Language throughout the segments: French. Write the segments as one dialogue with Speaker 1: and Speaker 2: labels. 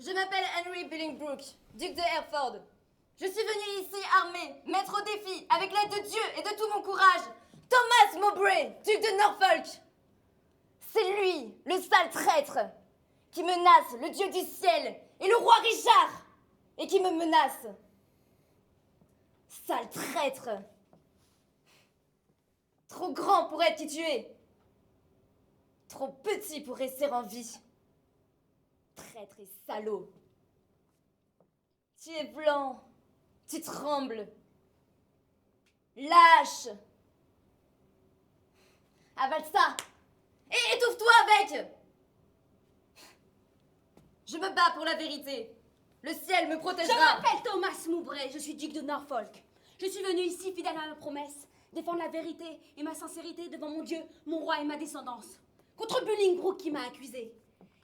Speaker 1: Je m'appelle Henry Billingbrook, duc de Hereford. Je suis venu ici armé, mettre au défi, avec l'aide de Dieu et de tout mon courage, Thomas Mowbray, duc de Norfolk. C'est lui, le sale traître, qui menace le Dieu du ciel et le roi Richard, et qui me menace. Sale traître. Trop grand pour être qui tu es. Trop petit pour rester en vie. Traître et salaud. Tu es blanc. Tu trembles. Lâche. Avale ça. Et étouffe-toi avec. Je me bats pour la vérité. Le ciel me protégera.
Speaker 2: Je m'appelle Thomas Mowbray, je suis duc de Norfolk. Je suis venu ici fidèle à ma promesse, défendre la vérité et ma sincérité devant mon Dieu, mon roi et ma descendance. Contre Billingbrook qui m'a accusé.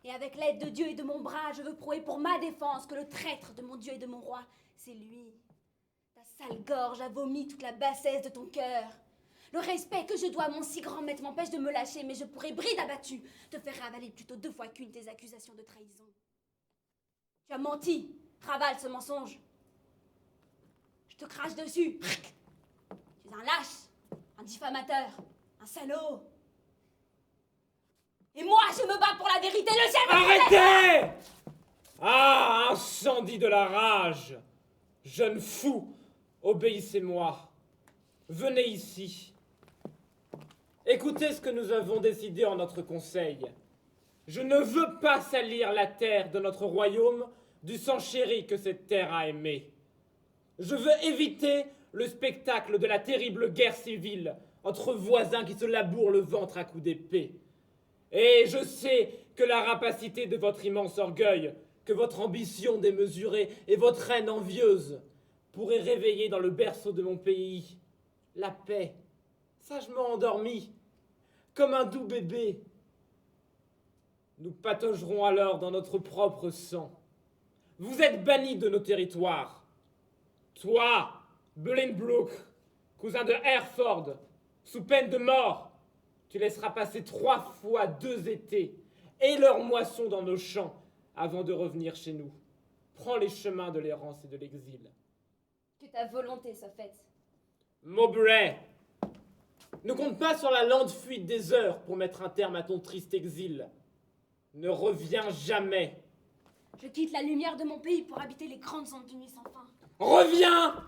Speaker 2: Et avec l'aide de Dieu et de mon bras, je veux prouver pour ma défense que le traître de mon Dieu et de mon roi, c'est lui. Ta sale gorge a vomi toute la bassesse de ton cœur. Le respect que je dois à mon si grand maître m'empêche de me lâcher, mais je pourrais, bride abattue, te faire avaler plutôt 2 fois qu'une tes accusations de trahison. Tu as menti, ravale ce mensonge. Je te crache dessus. Tu es un lâche, un diffamateur, un salaud. Et moi, je me bats pour la vérité, le ciel me protège.
Speaker 3: Arrêtez! Ah, incendie de la rage! Jeune fou, obéissez-moi. Venez ici. Écoutez ce que nous avons décidé en notre conseil. Je ne veux pas salir la terre de notre royaume du sang chéri que cette terre a aimé. Je veux éviter le spectacle de la terrible guerre civile entre voisins qui se labourent le ventre à coups d'épée. Et je sais que la rapacité de votre immense orgueil, que votre ambition démesurée et votre haine envieuse pourraient réveiller dans le berceau de mon pays la paix, sagement endormie, comme un doux bébé. Nous pataugerons alors dans notre propre sang. Vous êtes bannis de nos territoires. Toi, Billingbrook, cousin de Hereford, sous peine de mort, tu laisseras passer 3 fois 2 étés et leurs moissons dans nos champs avant de revenir chez nous. Prends les chemins de l'errance et de l'exil.
Speaker 1: Que ta volonté soit faite.
Speaker 3: Mowbray, ne compte pas sur la lente fuite des heures pour mettre un terme à ton triste exil. Ne reviens jamais.
Speaker 2: Je quitte la lumière de mon pays pour habiter les grandes ondes d'une nuit sans fin.
Speaker 3: Reviens!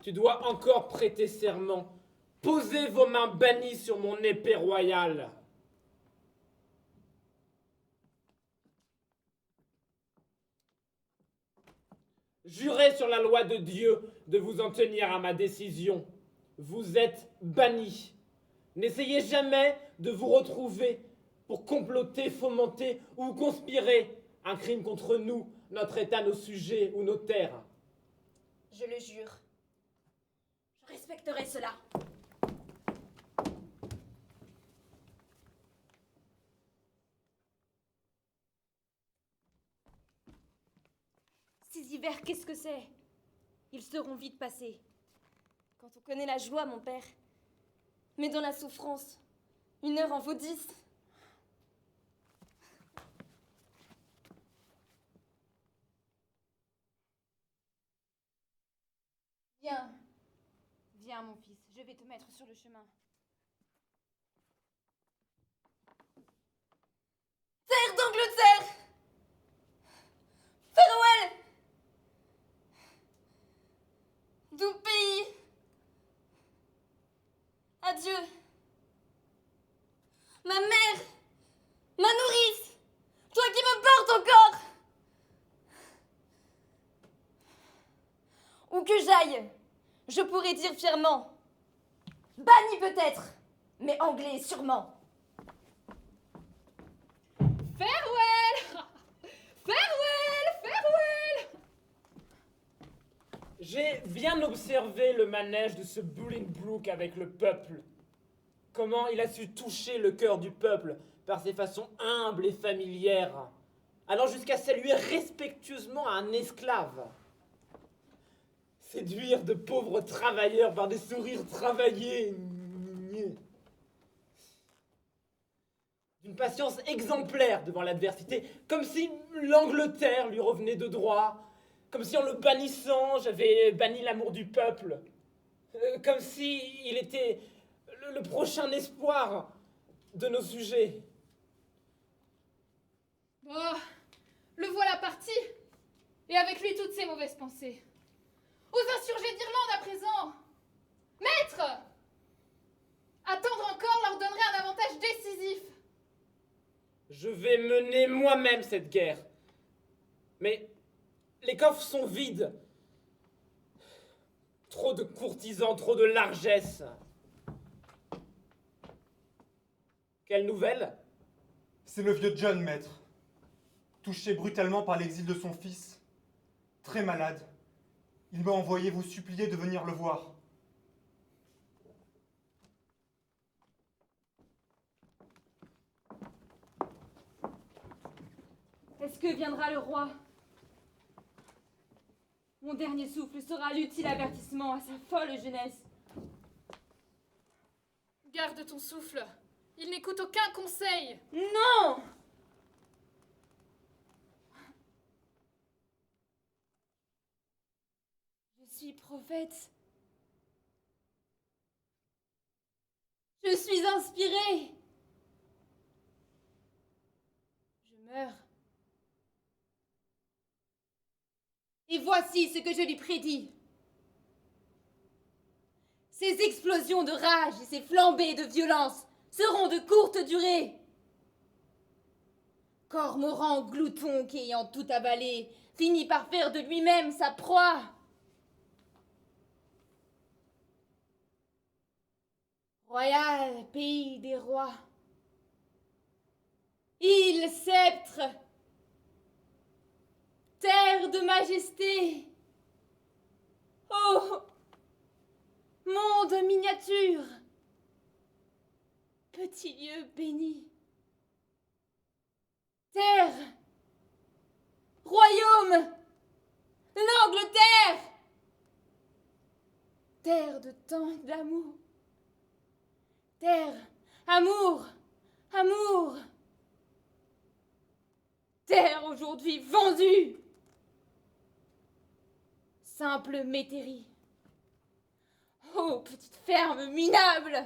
Speaker 3: Tu dois encore prêter serment. Posez vos mains bannies sur mon épée royale. Jurez sur la loi de Dieu de vous en tenir à ma décision. Vous êtes bannis. N'essayez jamais de vous retrouver pour comploter, fomenter ou conspirer un crime contre nous, notre État, nos sujets ou nos terres.
Speaker 1: Je le jure.
Speaker 2: Je respecterai cela.
Speaker 1: Ces hivers, qu'est-ce que c'est? Ils seront vite passés. Quand on connaît la joie, mon père. Mais dans la souffrance, 1 heure en vaut 10. Viens. Viens, mon fils, je vais te mettre sur le chemin. Terre d'Angleterre! Farewell! Doux pays! Adieu! Ma mère! Ma nourrice! Toi qui me portes encore! Où que j'aille, je pourrais dire fièrement. Banni peut-être, mais anglais sûrement.
Speaker 2: Farewell! Farewell! Farewell!
Speaker 3: J'ai bien observé le manège de ce Billingbrook avec le peuple. Comment il a su toucher le cœur du peuple par ses façons humbles et familières, allant jusqu'à saluer respectueusement un esclave. Séduire de pauvres travailleurs par des sourires travaillés. d'une patience exemplaire devant l'adversité, comme si l'Angleterre lui revenait de droit, comme si en le bannissant, j'avais banni l'amour du peuple, comme si il était le prochain espoir de nos sujets.
Speaker 4: Oh, le voilà parti, et avec lui toutes ses mauvaises pensées. Aux insurgés d'Irlande à présent. Maître! Attendre encore leur donnerait un avantage décisif.
Speaker 3: Je vais mener moi-même cette guerre. Mais les coffres sont vides. Trop de courtisans, trop de largesses. Quelle nouvelle?
Speaker 5: C'est le vieux John, maître. Touché brutalement par l'exil de son fils. Très malade. Il m'a envoyé vous supplier de venir le voir.
Speaker 2: Est-ce que viendra le roi? Mon dernier souffle sera l'utile avertissement à sa folle jeunesse.
Speaker 4: Garde ton souffle. Il n'écoute aucun conseil.
Speaker 2: Non! Je suis prophète. Je suis inspirée. Je meurs. Et voici ce que je lui prédis. Ces explosions de rage et ces flambées de violence seront de courte durée. Cormoran glouton qui, ayant tout avalé, finit par faire de lui-même sa proie. Royal pays des rois. Île sceptre. Terre de majesté. Oh, monde miniature. Petit lieu béni. Terre. Royaume. L'Angleterre. Terre de tant d'amour. Terre, amour, amour. Terre aujourd'hui vendue. Simple métairie. Oh, petite ferme minable.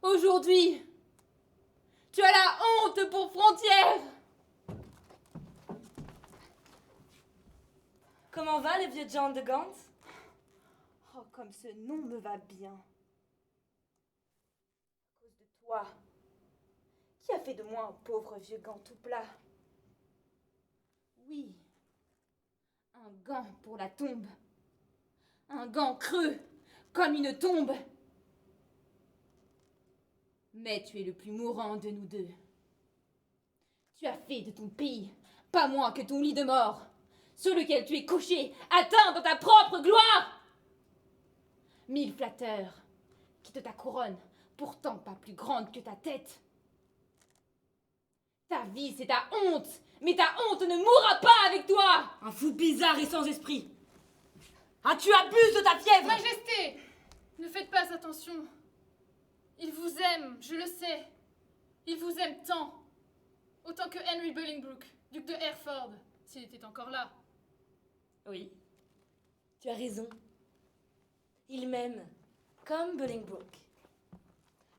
Speaker 2: Aujourd'hui, tu as la honte pour frontière.
Speaker 1: Comment va le vieux John de Gant?
Speaker 2: Oh, comme ce nom me va bien. À cause de toi, qui a fait de moi un pauvre vieux gant tout plat? Oui, un gant pour la tombe. Un gant creux, comme une tombe. Mais tu es le plus mourant de nous deux. Tu as fait de ton pays pas moins que ton lit de mort, sur lequel tu es couché, atteint dans ta propre gloire. 1000 flatteurs quittent ta couronne, pourtant pas plus grande que ta tête. Ta vie, c'est ta honte, mais ta honte ne mourra pas avec toi.
Speaker 1: Un fou bizarre et sans esprit. Ah, tu abuses de ta fièvre!
Speaker 4: Majesté, ne faites pas attention. Il vous aime, je le sais. Il vous aime tant. Autant que Henry Bolingbroke, duc de Hereford, s'il était encore là.
Speaker 1: Oui, tu as raison. Il m'aime, comme Bolingbroke.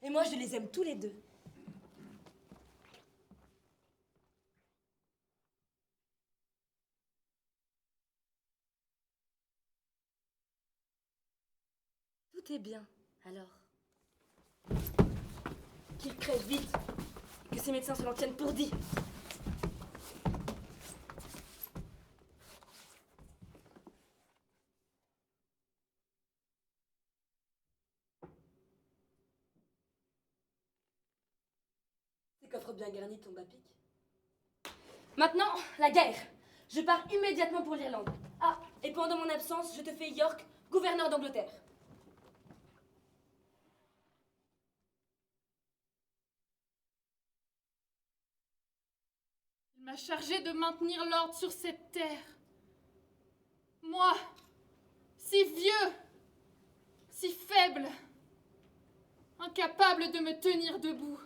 Speaker 1: Et moi, je les aime tous les deux. Tout est bien, alors. Qu'il crève vite, et que ces médecins se l'en tiennent pour dit. Ces coffres bien garnis tombent à pic. Maintenant, la guerre. Je pars immédiatement pour l'Irlande. Ah, et pendant mon absence, je te fais York, gouverneur d'Angleterre.
Speaker 4: Il m'a chargé de maintenir l'ordre sur cette terre. Moi, si vieux, si faible, incapable de me tenir debout.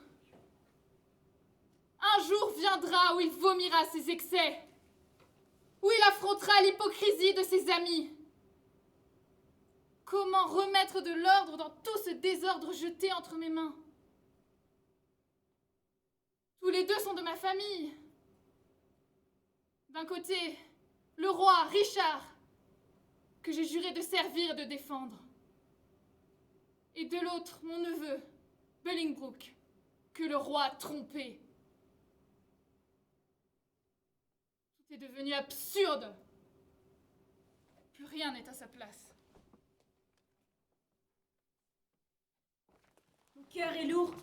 Speaker 4: Un jour viendra où il vomira ses excès, où il affrontera l'hypocrisie de ses amis. Comment remettre de l'ordre dans tout ce désordre jeté entre mes mains? Tous les deux sont de ma famille. D'un côté, le roi Richard, que j'ai juré de servir et de défendre. Et de l'autre, mon neveu, Bolingbroke, que le roi a trompé. Tout est devenu absurde. Plus rien n'est à sa place.
Speaker 2: Mon cœur est lourd.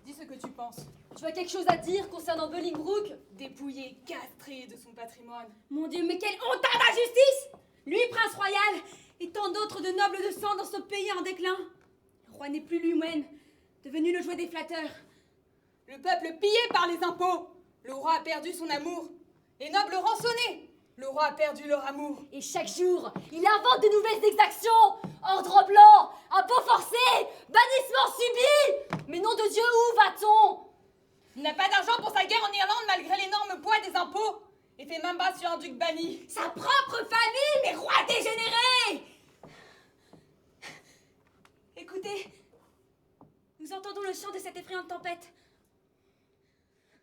Speaker 6: Dis ce que tu penses.
Speaker 2: Tu as quelque chose à dire concernant Bolingbroke?
Speaker 6: Dépouillé, castré de son patrimoine.
Speaker 2: Mon Dieu, mais quelle honte d'injustice! Lui, prince royal, et tant d'autres de nobles de sang dans ce pays en déclin. Le roi n'est plus lui-même, devenu le jouet des flatteurs.
Speaker 6: Le peuple pillé par les impôts. Le roi a perdu son amour. Les nobles rançonnés. Le roi a perdu leur amour.
Speaker 2: Et chaque jour, il invente de nouvelles exactions. Ordre blanc, impôts forcés, bannissement subi. Mais nom de Dieu, où va-t-on?
Speaker 6: Il n'a pas d'argent pour sa guerre en Irlande malgré l'énorme poids des impôts. Et fait main basse sur un duc banni.
Speaker 2: Sa propre famille, mais roi dégénéré! Écoutez, nous entendons le chant de cette effrayante tempête.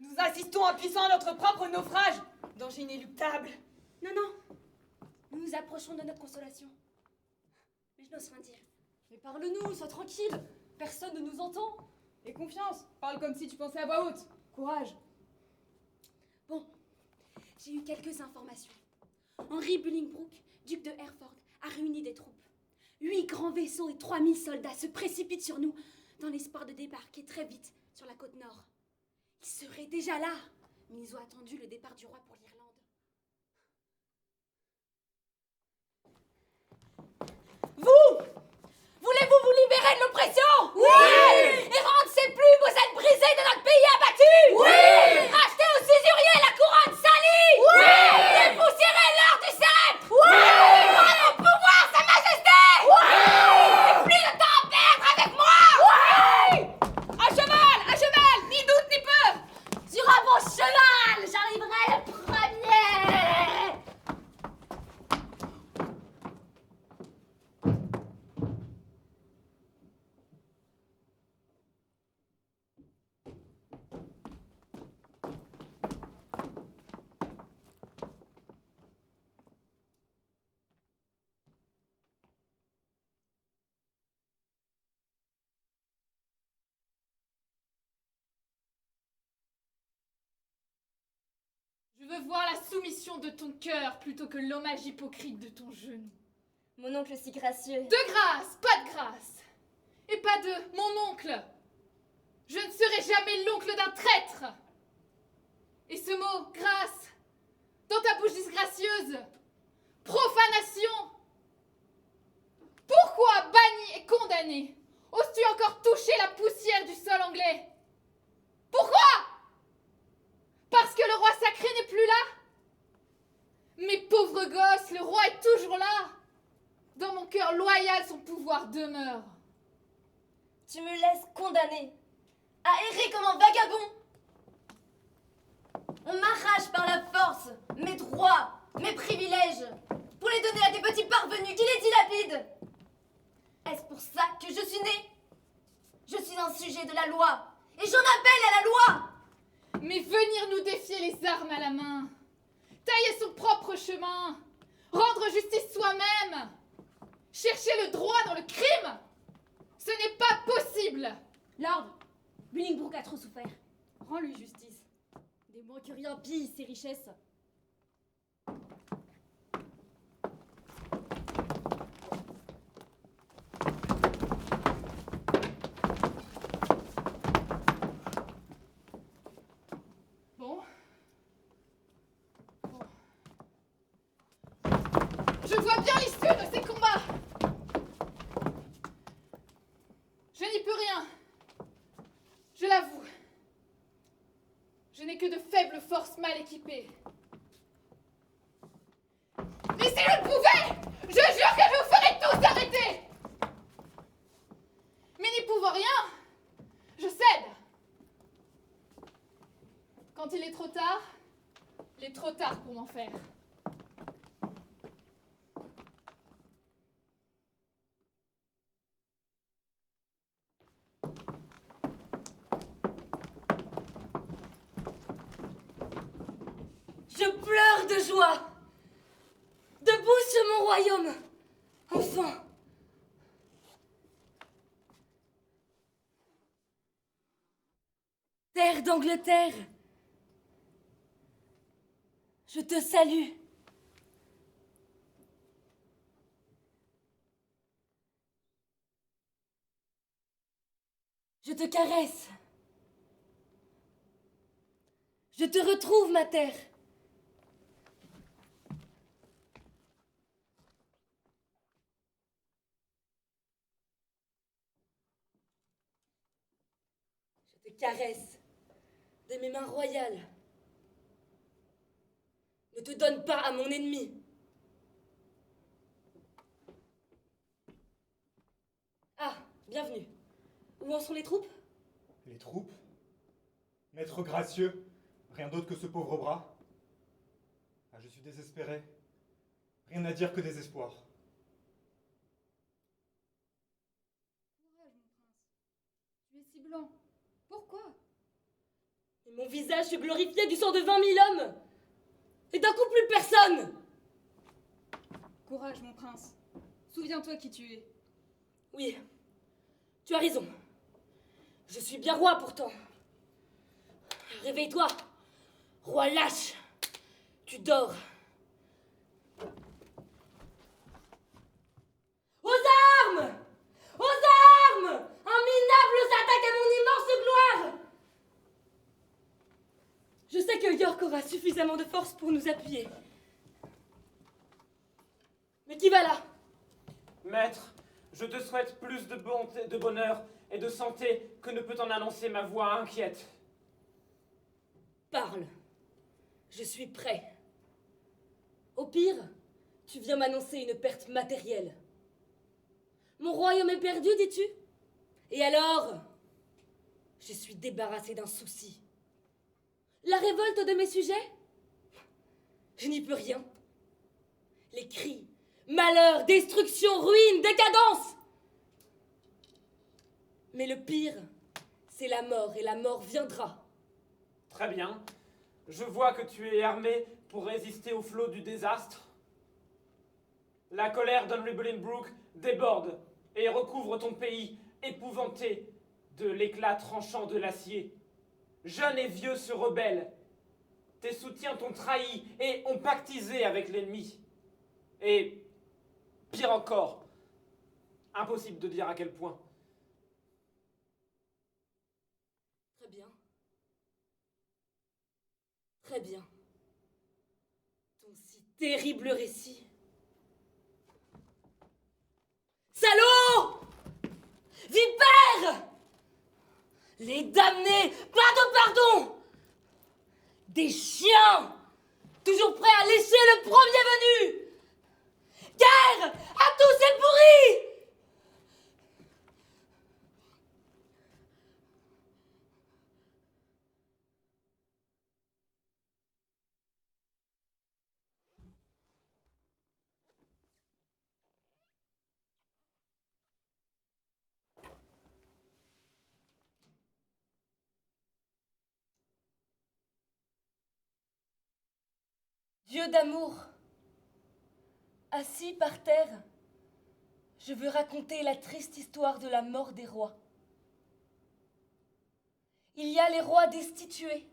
Speaker 6: Nous assistons impuissants à notre propre naufrage. Danger inéluctable.
Speaker 2: Non, non, nous nous approchons de notre consolation. Mais je n'ose rien dire.
Speaker 1: Mais parle-nous, sois tranquille. Personne ne nous entend.
Speaker 6: Et confiance. Parle comme si tu pensais à voix haute. Courage.
Speaker 2: Bon, j'ai eu quelques informations. Henry Bolingbroke, duc de Hereford, a réuni des troupes. 8 grands vaisseaux et 3000 soldats se précipitent sur nous dans l'espoir de débarquer très vite sur la côte nord. Ils seraient déjà là, mais ils ont attendu le départ du roi pour l'Irlande. Vous! Voulez-vous vous libérer de l'oppression? Oui! Et rendre ces plumes aux ailes brisées de notre pays abattu? Oui! Racheter aux usuriers la couronne salie? Oui! Dépoussiérer l'or du sceptre? Oui! Rendre au pouvoir sa majesté? Oui! Et plus de temps à perdre avec moi? Oui!
Speaker 6: À cheval, ni doute ni peur.
Speaker 2: Sur un bon cheval, j'arriverai le premier!
Speaker 4: Je veux voir la soumission de ton cœur plutôt que l'hommage hypocrite de ton genou.
Speaker 1: Mon oncle si gracieux.
Speaker 4: De grâce, pas de grâce. Et pas de mon oncle. Je ne serai jamais l'oncle d'un traître. Et ce mot, grâce, dans ta bouche disgracieuse, profanation. Pourquoi, banni et condamné, oses-tu encore toucher la poussière du sol anglais? Pourquoi? Parce que le roi sacré n'est plus là? Mes pauvres gosses, le roi est toujours là. Dans mon cœur loyal, son pouvoir demeure.
Speaker 1: Tu me laisses condamner à errer comme un vagabond. On m'arrache par la force mes droits, mes privilèges, pour les donner à des petits parvenus qui les dilapident. Est-ce pour ça que je suis née? Je suis un sujet de la loi, et j'en appelle à la loi.
Speaker 4: Mais venir nous défier les armes à la main, tailler son propre chemin, rendre justice soi-même, chercher le droit dans le crime, ce n'est pas possible.
Speaker 2: Lord, Bolingbroke a trop souffert. Rends-lui justice. Des moins que rien pille ses richesses.
Speaker 4: Bon. Je vois bien l'issue de ces combats. Je n'y peux rien. Je l'avoue. Je n'ai que de faibles forces mal équipées. Mais si je le pouvais, je jure que je vous ferais tous arrêter. Mais n'y pouvant rien, je cède. Quand il est trop tard pour m'en faire.
Speaker 1: Je pleure de joie. Debout sur mon royaume. Enfin. Terre d'Angleterre. Je te salue. Je te caresse. Je te retrouve, ma terre. Je te caresse de mes mains royales. Ne te donne pas à mon ennemi. Ah, bienvenue. Où en sont les troupes?
Speaker 5: Les troupes? Maître gracieux, rien d'autre que ce pauvre bras. Ah, je suis désespéré. Rien à dire que désespoir.
Speaker 4: Courage, mon prince. Tu es si blanc. Pourquoi?
Speaker 1: Et mon visage se glorifiait du sang de 20 000 hommes. Et d'un coup, plus personne.
Speaker 6: Courage, mon prince. Souviens-toi qui tu es.
Speaker 1: Oui, tu as raison. Je suis bien roi pourtant. Réveille-toi, roi lâche. Tu dors. Aux armes! Aux armes! Un minable s'attaque à mon immense gloire! Je sais que York aura suffisamment de force pour nous appuyer. Mais qui va là?
Speaker 3: Maître, je te souhaite plus de bonté, de bonheur et de santé que ne peut en annoncer ma voix inquiète.
Speaker 1: Parle. Je suis prêt. Au pire, tu viens m'annoncer une perte matérielle. Mon royaume est perdu, dis-tu? Et alors? Je suis débarrassée d'un souci. La révolte de mes sujets? Je n'y peux rien. Les cris, malheur, destruction, ruine, décadence. Mais le pire, c'est la mort, et la mort viendra.
Speaker 3: Très bien. Je vois que tu es armé pour résister au flot du désastre. La colère d'Henry Bolingbroke déborde et recouvre ton pays, épouvanté de l'éclat tranchant de l'acier. Jeunes et vieux se rebellent. Tes soutiens t'ont trahi et ont pactisé avec l'ennemi. Et, pire encore, impossible de dire à quel point.
Speaker 1: Très bien. Très bien. Ton si terrible récit. Salaud! Vipère! Les damnés! Pardon! Des chiens! Toujours prêts à lécher le premier venu! Guerre à tous ces pourris! Dieu d'amour, assis par terre, je veux raconter la triste histoire de la mort des rois. Il y a les rois destitués,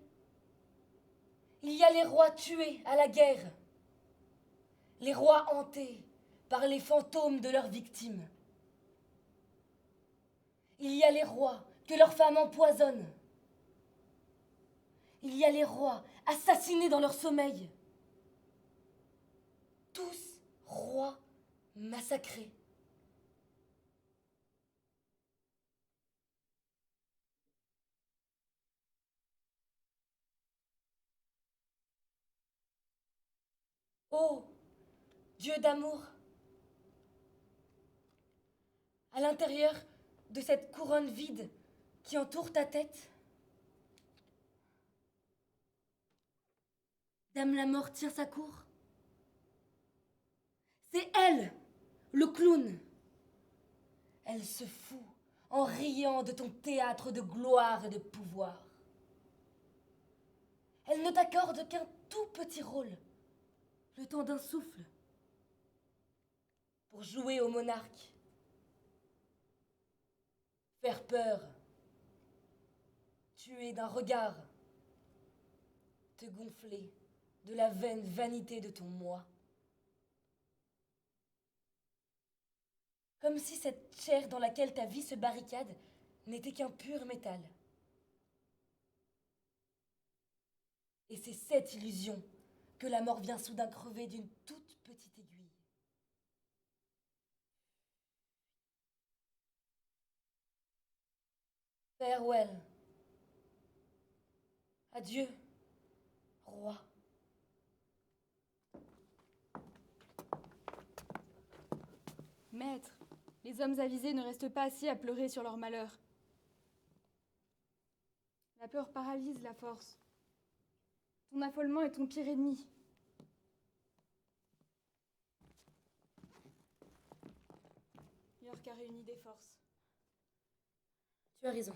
Speaker 1: il y a les rois tués à la guerre, les rois hantés par les fantômes de leurs victimes. Il y a les rois que leurs femmes empoisonnent. Il y a les rois assassinés dans leur sommeil. Tous rois massacrés. Ô Dieu d'amour, à l'intérieur de cette couronne vide qui entoure ta tête,
Speaker 2: Dame la mort tient sa cour. C'est elle, le clown. Elle se fout en riant de ton théâtre de gloire et de pouvoir. Elle ne t'accorde qu'un tout petit rôle, le temps d'un souffle, pour jouer au monarque, faire peur, tuer d'un regard, te gonfler de la vaine vanité de ton moi. Comme si cette chair dans laquelle ta vie se barricade n'était qu'un pur métal. Et c'est cette illusion que la mort vient soudain crever d'une toute petite aiguille. Farewell. Adieu, roi.
Speaker 7: Maître, les hommes avisés ne restent pas assis à pleurer sur leur malheur. La peur paralyse la force. Ton affolement est ton pire ennemi. York a réuni des forces.
Speaker 2: Tu as raison.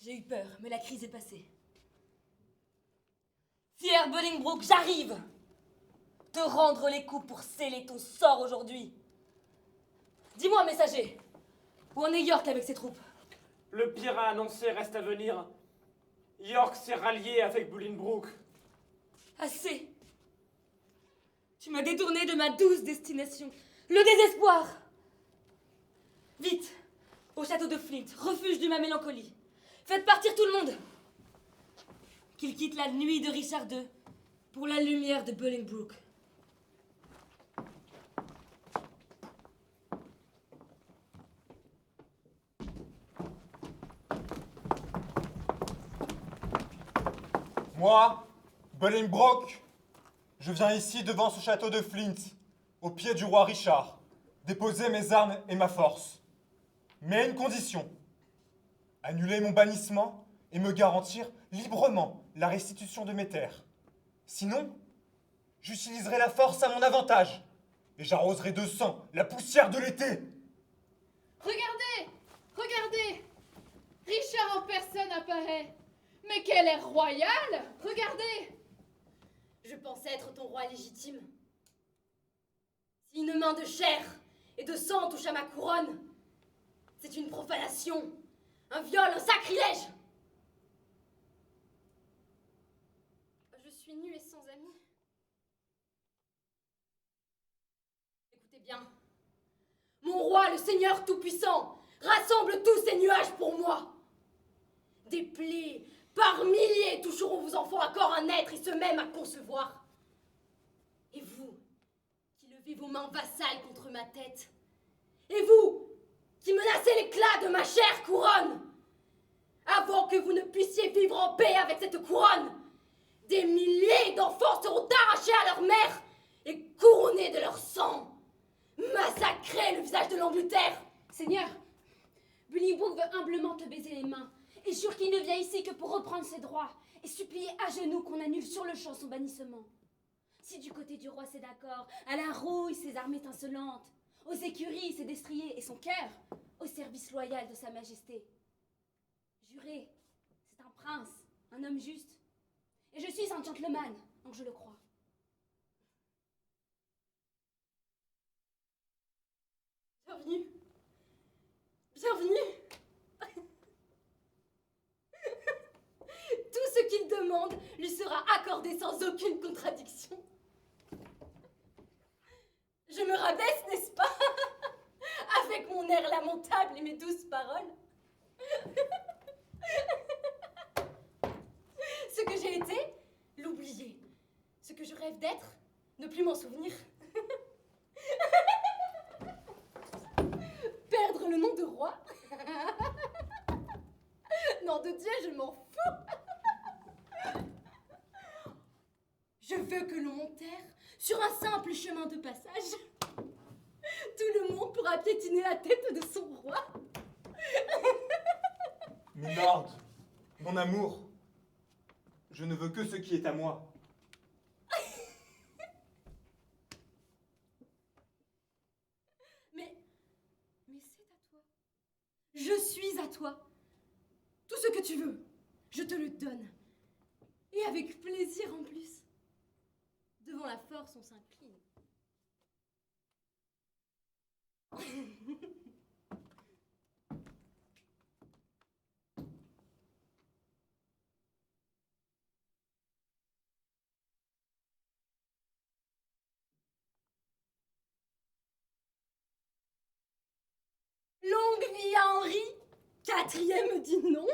Speaker 2: J'ai eu peur, mais la crise est passée. Fier Bolingbroke, j'arrive te rendre les coups pour sceller ton sort aujourd'hui. Dis-moi, messager, où en est York avec ses troupes?
Speaker 3: Le pire à annoncer reste à venir. York s'est rallié avec Bolingbroke.
Speaker 2: Assez. Tu m'as détourné de ma douce destination. Le désespoir. Vite, au château de Flint, refuge de ma mélancolie. Faites partir tout le monde. Qu'il quitte la nuit de Richard II pour la lumière de Bolingbroke.
Speaker 5: Moi, Bolingbroke, je viens ici devant ce château de Flint, au pied du roi Richard, déposer mes armes et ma force. Mais à une condition. Annuler mon bannissement et me garantir librement la restitution de mes terres. Sinon, j'utiliserai la force à mon avantage et j'arroserai de sang la poussière de l'été.
Speaker 4: Regardez! Regardez! Richard en personne apparaît. Mais quel air royal! Regardez!
Speaker 2: Je pensais être ton roi légitime. Si une main de chair et de sang touche à ma couronne, c'est une profanation, un viol, un sacrilège. Je suis nue et sans amis. Écoutez bien. Mon roi, le Seigneur Tout-Puissant, rassemble tous ces nuages pour moi. Des plaies par milliers toucheront vos enfants à corps à naître et se même à concevoir. Et vous, qui levez vos mains vassales contre ma tête, et vous, qui menacez l'éclat de ma chère couronne, avant que vous ne puissiez vivre en paix avec cette couronne, des milliers d'enfants seront arrachés à leur mère et couronnés de leur sang, massacrer le visage de l'Angleterre. Seigneur, Bolingbroke veut humblement te baiser les mains et jure qu'il ne vient ici que pour reprendre ses droits et supplier à genoux qu'on annule sur le champ son bannissement. Si du côté du roi c'est d'accord, à la rouille ses armes étincelantes, aux écuries ses destriers et son cœur au service loyal de sa majesté. Jurez, c'est un prince, un homme juste, et je suis un gentleman, donc je le crois. Bienvenue. Bienvenue. Tout ce qu'il demande lui sera accordé sans aucune contradiction. Je me rabaisse, n'est-ce pas? Avec mon air lamentable et mes douces paroles. Ce que j'ai été, l'oublier. Ce que je rêve d'être, ne plus m'en souvenir. Perdre le nom de roi? Nom de Dieu, je m'en fous. Je veux que l'on m'enterre sur un simple chemin de passage. Tout le monde pourra piétiner la tête de son roi.
Speaker 5: Milord, mon amour, je ne veux que ce qui est à moi.
Speaker 2: Je suis à toi. Tout ce que tu veux, je te le donne. Et avec plaisir en plus. Devant la force, on s'incline. Longue vie à Henri. Quatrième dit non.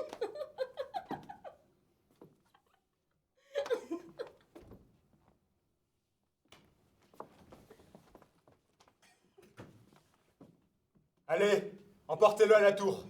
Speaker 5: Allez, emportez-le à la tour.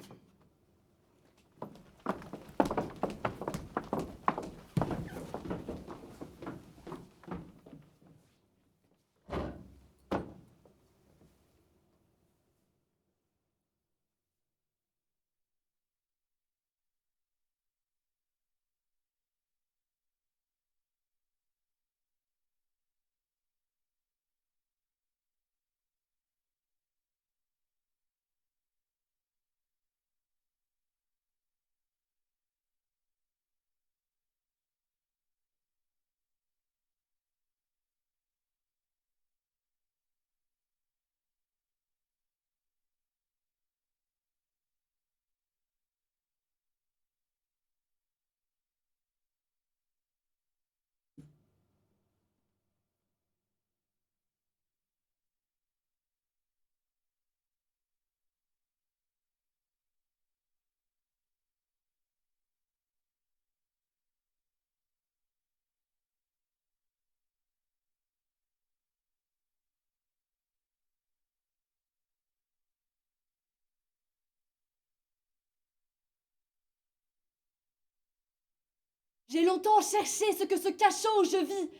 Speaker 2: J'ai longtemps cherché ce que ce cachot où je vis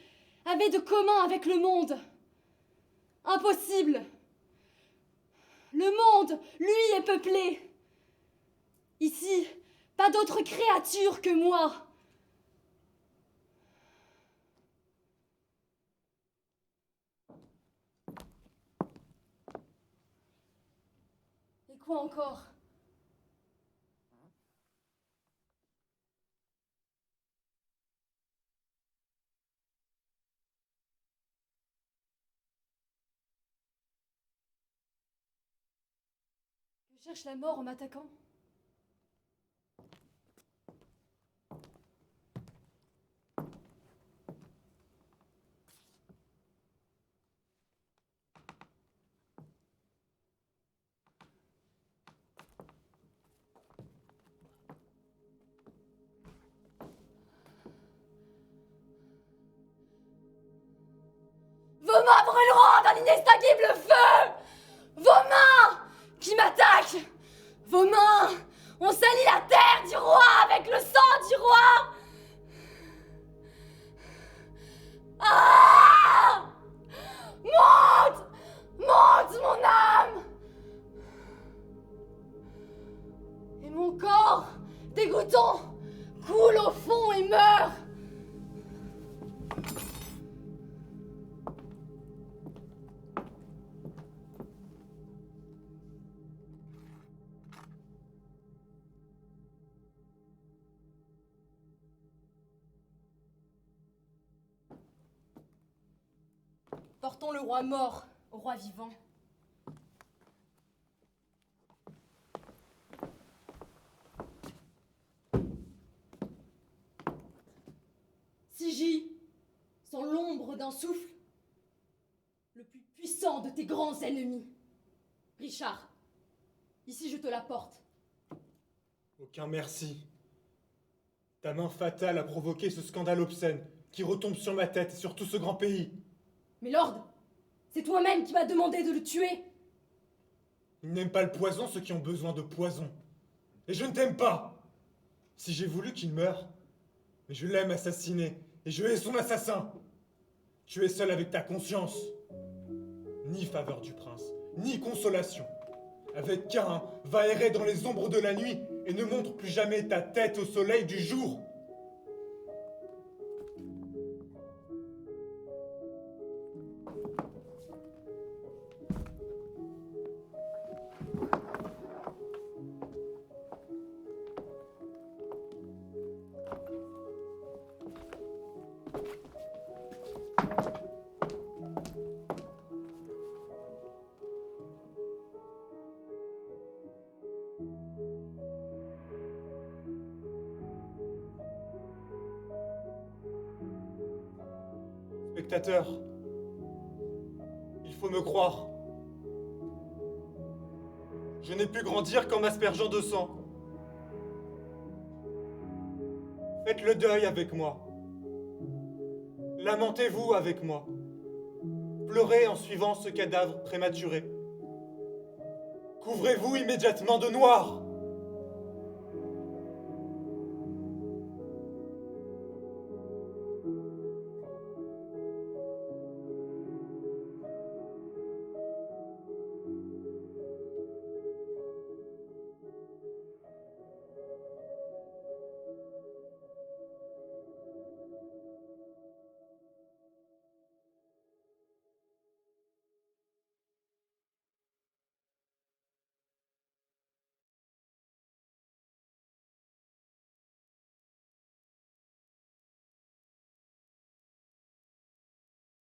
Speaker 2: avait de commun avec le monde. Impossible. Le monde, lui, est peuplé. Ici, pas d'autre créature que moi. Et quoi encore ? Je cherche la mort en m'attaquant. Vos mains brûleront d'un inextinguible feu! Vos mains qui m'attaquent! Vos mains ont sali la terre du roi avec le sang du roi! Ah! Monte! Monte, mon âme! Et mon corps, dégoûtant, coule au fond et meurt! Portons le roi mort au roi vivant. Sigi, sans l'ombre d'un souffle, le plus puissant de tes grands ennemis. Richard, ici je te la porte.
Speaker 5: Aucun merci. Ta main fatale a provoqué ce scandale obscène qui retombe sur ma tête et sur tout ce grand pays.
Speaker 2: Mais Lord, c'est toi-même qui m'as demandé de le tuer.
Speaker 5: Ils n'aiment pas le poison, ceux qui ont besoin de poison. Et je ne t'aime pas. Si j'ai voulu qu'il meure, mais je l'aime assassiné, et je hais son assassin. Tu es seul avec ta conscience. Ni faveur du prince, ni consolation. Avec Cain, va errer dans les ombres de la nuit, et ne montre plus jamais ta tête au soleil du jour. Spectateurs, il faut me croire. Je n'ai pu grandir qu'en m'aspergeant de sang. Faites le deuil avec moi. Lamentez-vous avec moi. Pleurez en suivant ce cadavre prématuré. Couvrez-vous immédiatement de noir.